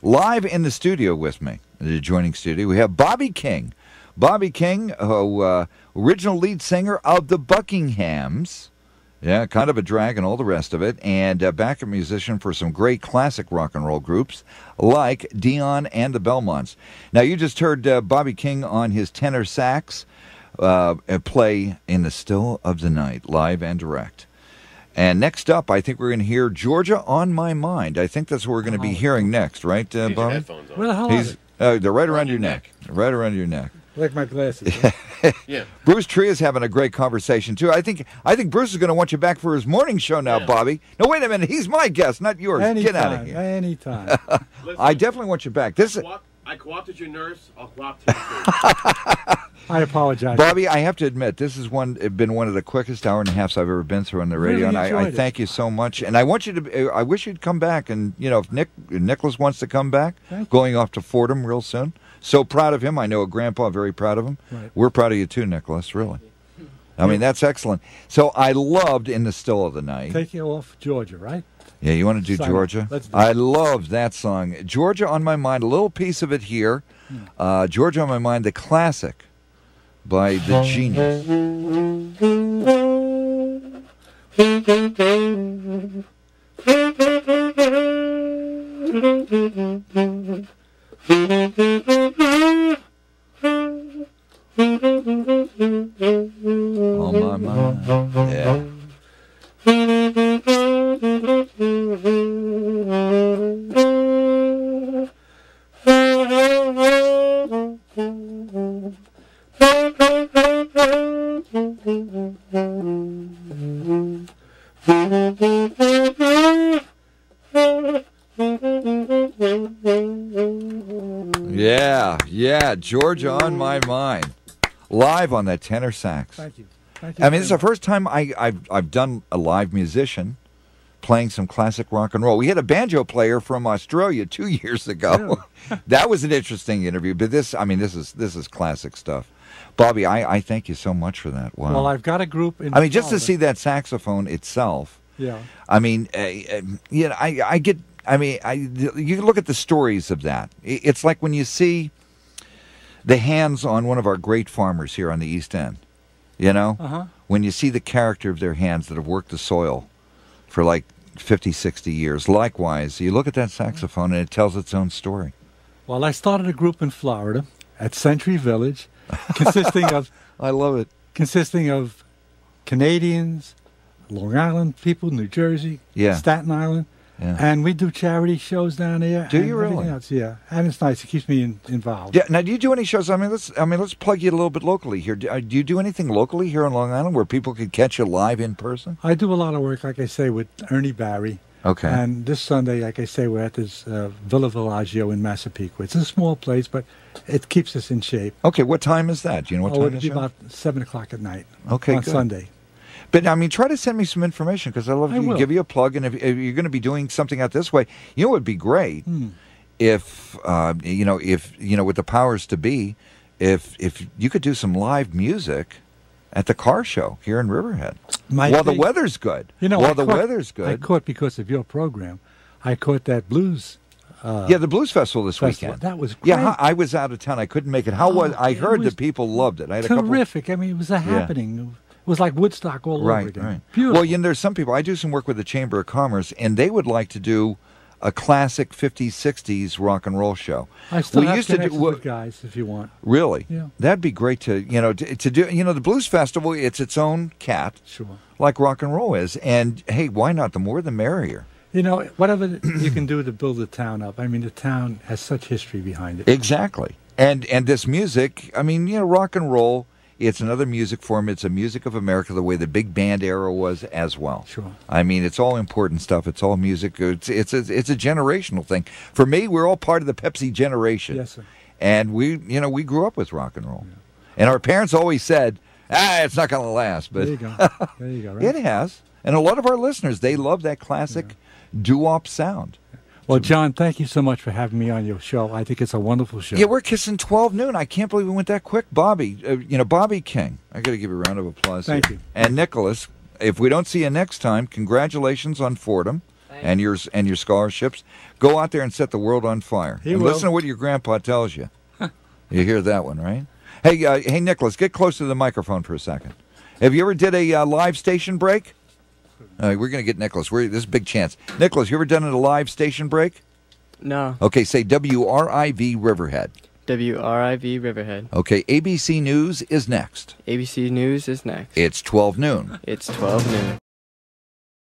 Live in the studio with me, the adjoining studio, we have Bobby King. Bobby King, original lead singer of the Buckinghams. Yeah, kind of a drag and all the rest of it. And backup musician for some great classic rock and roll groups like Dion and the Belmonts. Now, you just heard Bobby King on his tenor sax play In the Still of the Night, live and direct. And next up, I think we're going to hear Georgia on My Mind. I think that's what we're going to be hearing next, right, Bobby? Where the hell are they? They're right around your neck. Right around your neck. Like my glasses. Yeah. Bruce Tree is having a great conversation too. I think Bruce is going to want you back for his morning show now, Bobby. No, wait a minute. He's my guest, not yours. Get out of here. Anytime. I definitely want you back. I co-opted your nurse. I'll co-opt you too. I apologize, Bobby. I have to admit, this has been one of the quickest hour and a half I've ever been through on the radio, Really and I thank you so much. And I want you to. I wish you'd come back, and if Nicholas wants to come back, going off to Fordham real soon. So proud of him. I know a grandpa, very proud of him. Right. We're proud of you too, Nicholas, really. I mean, that's excellent. So I loved In the Still of the Night. Take you off Georgia, right? Yeah, you want to do Georgia? Let's do I love that song. Georgia on My Mind, a little piece of it here. Georgia on My Mind, the classic by the Genius. On my mind, yeah. Yeah, Georgia on My Mind. Live on that tenor sax. Thank you. I mean, this is the first time I've done a live musician playing some classic rock and roll. We had a banjo player from Australia 2 years ago. Yeah. That was an interesting interview. But this is classic stuff. Bobby, I thank you so much for that. Wow. Well, I've got a group in just to see that saxophone itself. Yeah. I mean, you look at the stories of that. It's like when you see the hands on one of our great farmers here on the East End, when you see the character of their hands that have worked the soil for like 50, 60 years. Likewise, you look at that saxophone and it tells its own story. Well, I started a group in Florida at Century Village consisting of I love it. Consisting of Canadians, Long Island people, New Jersey, Staten Island. Yeah. And we do charity shows down there. Do you really? Else. Yeah, and it's nice. It keeps me involved. Yeah. Now, do you do any shows? Let's plug you a little bit locally here. Do you do anything locally here on Long Island where people could catch you live in person? I do a lot of work, like I say, with Ernie Barry. Okay. And this Sunday, like I say, we're at this Villa Villaggio in Massapequa. It's a small place, but it keeps us in shape. Okay. What time is that? Do you know what time it'll be about 7 o'clock at night. Okay, on good. Sunday. But, I mean, try to send me some information because I love to give you a plug. And if you're going to be doing something out this way, it would be great if, with the powers to be, if you could do some live music at the car show here in Riverhead. The weather's good. Weather's good. I caught, because of your program, I caught that blues. The Blues Festival this weekend. That was great. Yeah, I was out of town. I couldn't make it. I heard that people loved it. I had terrific. I mean, it was a happening. It was like Woodstock all over again. Right. Beautiful. Well, there's some people. I do some work with the Chamber of Commerce, and they would like to do a classic 50s, 60s rock and roll show. I still have connections with guys if you want. Really? Yeah. That'd be great to do. The Blues Festival. It's its own cat. Sure. Like rock and roll is, and hey, why not? The more, the merrier. Whatever you can do to build the town up. I mean, the town has such history behind it. Exactly. And this music. I mean, rock and roll. It's another music form. It's a music of America, the way the big band era was as well. Sure. I mean, it's all important stuff. It's all music. It's a generational thing. For me, we're all part of the Pepsi generation. Yes, sir. And we grew up with rock and roll. Yeah. And our parents always said, it's not going to last. But there you go. There you go. Right? It has. And a lot of our listeners, they love that classic doo-wop sound. Well, John, thank you so much for having me on your show. I think it's a wonderful show. Yeah, we're kissing 12 noon. I can't believe we went that quick. Bobby, Bobby King. I got to give you a round of applause. Thank here. you. And Nicholas, if we don't see you next time, congratulations on Fordham. and your scholarships. Go out there and set the world on fire. He and will. listen to what your grandpa tells you. You hear that one, right? Hey, Nicholas, get close to the microphone for a second. Have you ever did a live station break? We're going to get Nicholas. This is a big chance. Nicholas, you ever done a live station break? No. Okay, say WRIV Riverhead. WRIV Riverhead. Okay, ABC News is next. ABC News is next. It's 12 noon. It's 12 noon.